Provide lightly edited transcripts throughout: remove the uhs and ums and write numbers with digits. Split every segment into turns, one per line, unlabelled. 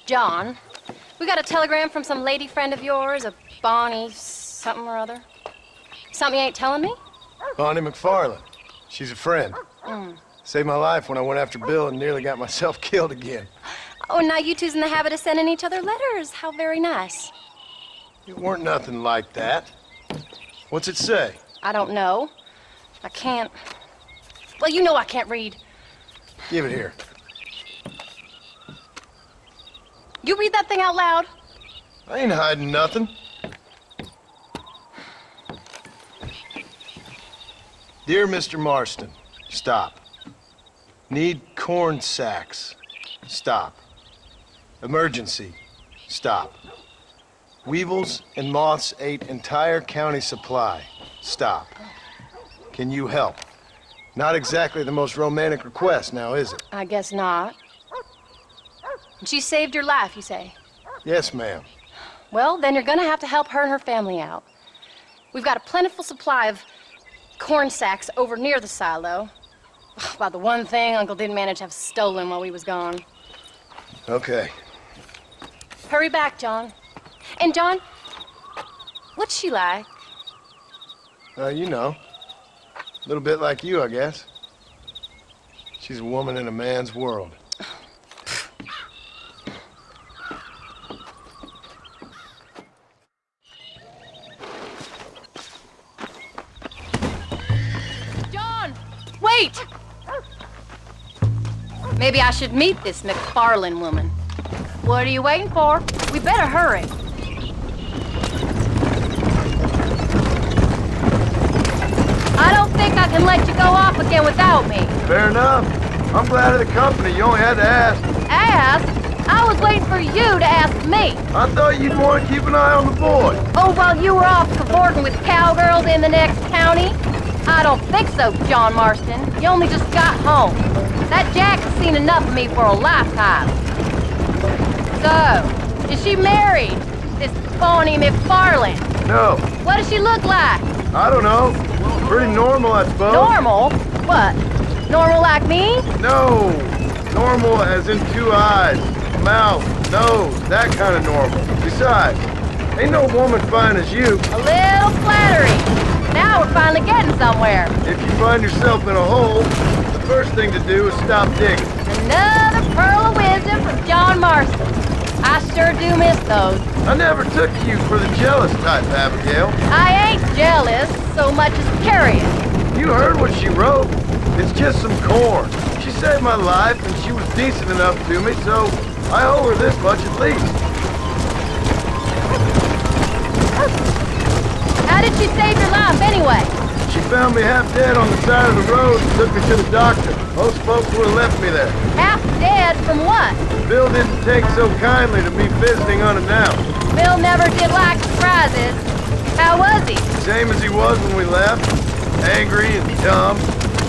John, we got a telegram from some lady friend of yours, a Bonnie something or other. Something you ain't telling me?
Bonnie McFarland. She's a friend. Saved my life when I went after Bill and nearly got myself killed again.
Oh, now you two's in the habit of sending each other letters. How very nice.
It weren't nothing like that. What's it say?
I don't know. I can't... Well, you know I can't read.
Give it here.
You read that thing out loud?
I ain't hiding nothing. Dear Mr. Marston, stop. Need corn sacks. Stop. Emergency. Stop. Weevils and moths ate entire county supply. Stop. Can you help? Not exactly the most romantic request now, is it?
I guess not. She saved your life, you say?
Yes, ma'am.
Well, then you're gonna have to help her and her family out. We've got a plentiful supply of corn sacks over near the silo. About the one thing Uncle didn't manage to have stolen while we was gone.
Okay.
Hurry back, John. And John, what's she like?
You know. A little bit like you, I guess. She's a woman in a man's world.
John! Wait! Maybe I should meet this McFarland woman. What are you waiting for? We better hurry. I don't think I can let you go off again without me.
Fair enough. I'm glad of the company. You only had to ask.
Ask? I was waiting for you to ask me.
I thought you'd want to keep an eye on the boy.
Oh, while you were off cavorting with cowgirls in the next county? I don't think so, John Marston. You only just got home. That Jack has seen enough of me for a lifetime. So, is she married? This Bonnie McFarland?
No.
What does she look like?
I don't know. Pretty normal, I suppose.
Normal? What? Normal like me?
No. Normal as in 2 eyes, mouth, nose, that kind of normal. Besides, ain't no woman fine as you.
A little flattery. Now we're finally getting somewhere.
If you find yourself in a hole, the first thing to do is stop digging.
Another pearl of wisdom from John Marston. I sure do miss those.
I never took you for the jealous type, Abigail.
I ain't jealous so much as curious.
You heard what she wrote. It's just some corn. She saved my life, and she was decent enough to me, so I owe her this much at least.
How did she save your life anyway?
She found me half dead on the side of the road and took me to the doctor. Most folks would have left me there.
Half dead from what?
Bill didn't take so kindly to me visiting unannounced.
Bill never did like surprises. How was he?
Same as he was when we left. Angry and dumb.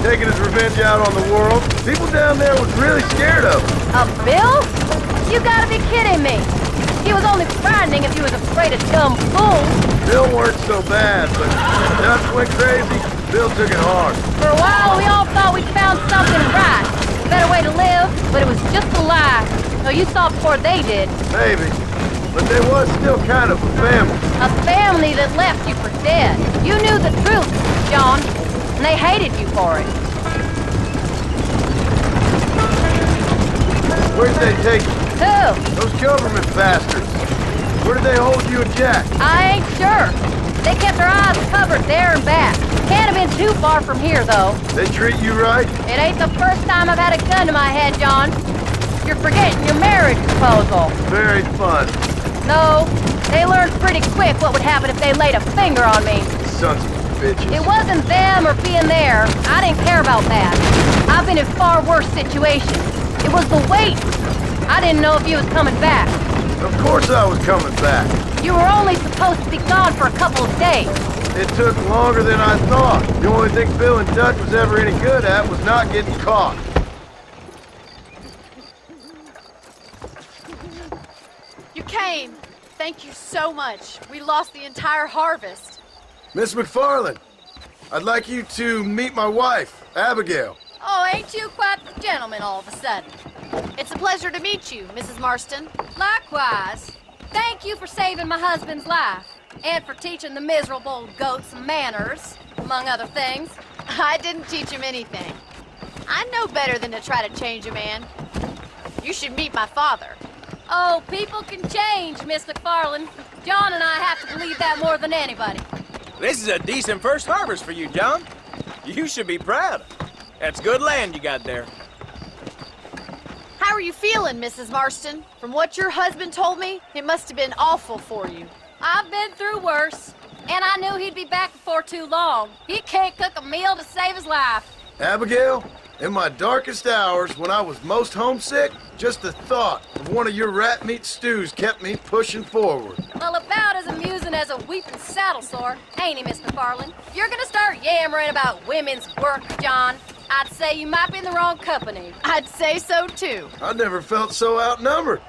Taking his revenge out on the world. People down there was really scared of him.
Of Bill? You gotta be kidding me. He was only frightening if he was afraid of dumb fools.
Bill weren't so bad, but when Dutch went crazy, Bill took it hard.
For a while, we all thought we'd found something right. A better way to live, but it was just a lie. So you saw before they did.
Maybe. But they was still kind of a family.
A family that left you for dead. You knew the truth, John, and they hated you for it.
Where'd they take you?
Who?
Those government bastards. Where did they hold you and Jack?
I ain't sure. They kept their eyes covered there and back. Can't have been too far from here, though.
They treat you right?
It ain't the first time I've had a gun to my head, John. You're forgetting your marriage proposal.
Very fun.
No, they learned pretty quick what would happen if they laid a finger on me.
Sons of bitches.
It wasn't them or being there. I didn't care about that. I've been in far worse situations. It was the wait. I didn't know if you was coming back.
Of course I was coming back.
You were only supposed to be gone for a couple of days.
It took longer than I thought. The only thing Bill and Dutch was ever any good at was not getting caught.
You came. Thank you so much. We lost the entire harvest.
Miss McFarland, I'd like you to meet my wife, Abigail.
Oh, ain't you quite the gentleman all of a sudden? It's a pleasure to meet you, Mrs. Marston.
Likewise. Thank you for saving my husband's life. And for teaching the miserable goat some manners, among other things.
I didn't teach him anything. I know better than to try to change a man. You should meet my father.
Oh, people can change, Miss McFarland. John and I have to believe that more than anybody.
This is a decent first harvest for you, John. You should be proud. That's good land you got there.
How are you feeling, Mrs. Marston? From what your husband told me, it must have been awful for you.
I've been through worse, and I knew he'd be back before too long. He can't cook a meal to save his life.
Abigail, in my darkest hours, when I was most homesick, just the thought of one of your rat meat stews kept me pushing forward.
Well, about as amusing as a weeping saddle sore, ain't he, Miss McFarland? If you're gonna start yammering about women's work, John, I'd say you might be in the wrong company.
I'd say so, too.
I never felt so outnumbered.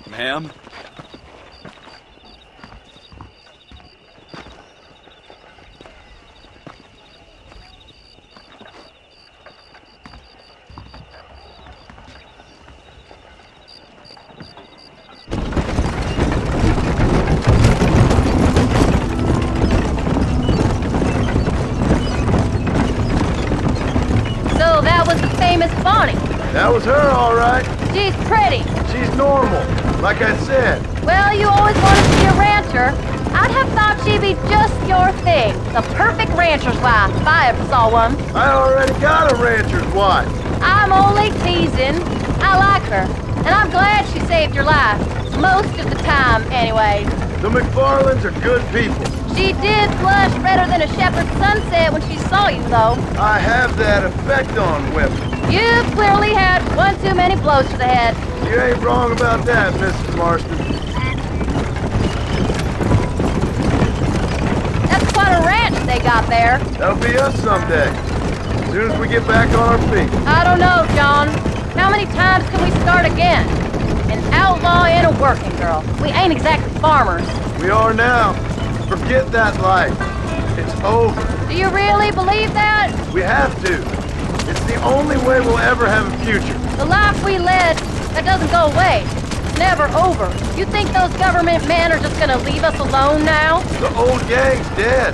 Ma'am?
So that was the famous Bonnie.
That was her, all right.
She's pretty.
She's normal, like I said.
Well, you always wanted to be a rancher. I'd have thought she'd be just your thing. The perfect rancher's wife, if I ever saw one.
I already got a rancher's wife.
I'm only teasing. I like her, and I'm glad she saved your life. Most of the time, anyway.
The McFarlands are good people.
She did blush redder than a shepherd's sunset when she saw you, though.
I have that effect on women.
You've clearly had one too many blows to the head.
You ain't wrong about that, Mrs. Marston.
That's quite a ranch they got there.
That'll be us someday. As soon as we get back on our feet.
I don't know, John. How many times can we start again? An outlaw and a working girl. We ain't exactly farmers.
We are now. Forget that life. It's over.
Do you really believe that?
We have to. It's the only way we'll ever have a future.
The life we led, that doesn't go away. It's never over. You think those government men are just gonna leave us alone now?
The old gang's dead.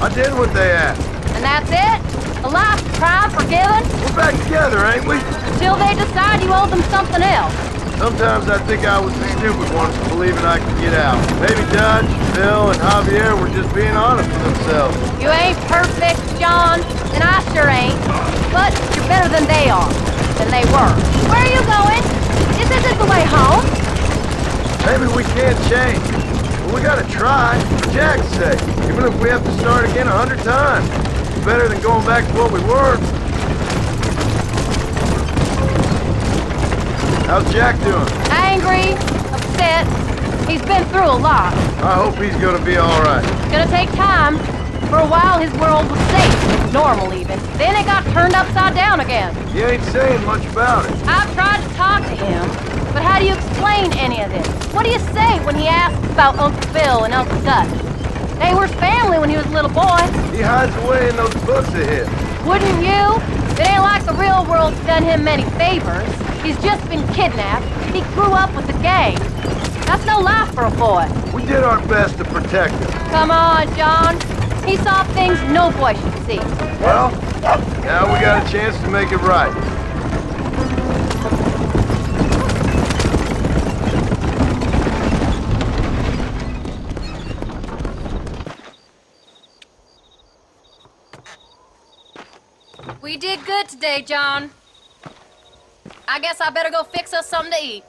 I did what they asked.
And that's it? A life crime forgiven?
We're back together, ain't we?
Until they decide you owe them something else.
Sometimes I think I was the stupid one for believing I could get out. Maybe Dutch, Bill, and Javier were just being honest with themselves.
You ain't perfect, John, and I sure ain't. But you're better than they are. Than they were. Where are you going? This isn't the way home.
Maybe we can't change. But we gotta try, for Jack's sake. Even if we have to start again 100 times. It's better than going back to what we were. How's Jack doing?
Angry, upset. He's been through a lot.
I hope he's gonna be all right.
It's gonna take time. For a while, his world was safe, normal even. Then it got turned upside down again.
He ain't saying much about it.
I've tried to talk to him, but how do you explain any of this? What do you say when he asks about Uncle Bill and Uncle Dutch? They were family when he was a little boy.
He hides away in those books of his.
Wouldn't you? It ain't like the real world's done him many favors. He's just been kidnapped. He grew up with the gang. That's no life for a boy.
We did our best to protect him.
Come on, John. He saw things no boy should see.
Well, now we got a chance to make it right.
We did good today, John. I guess I better go fix us something to eat.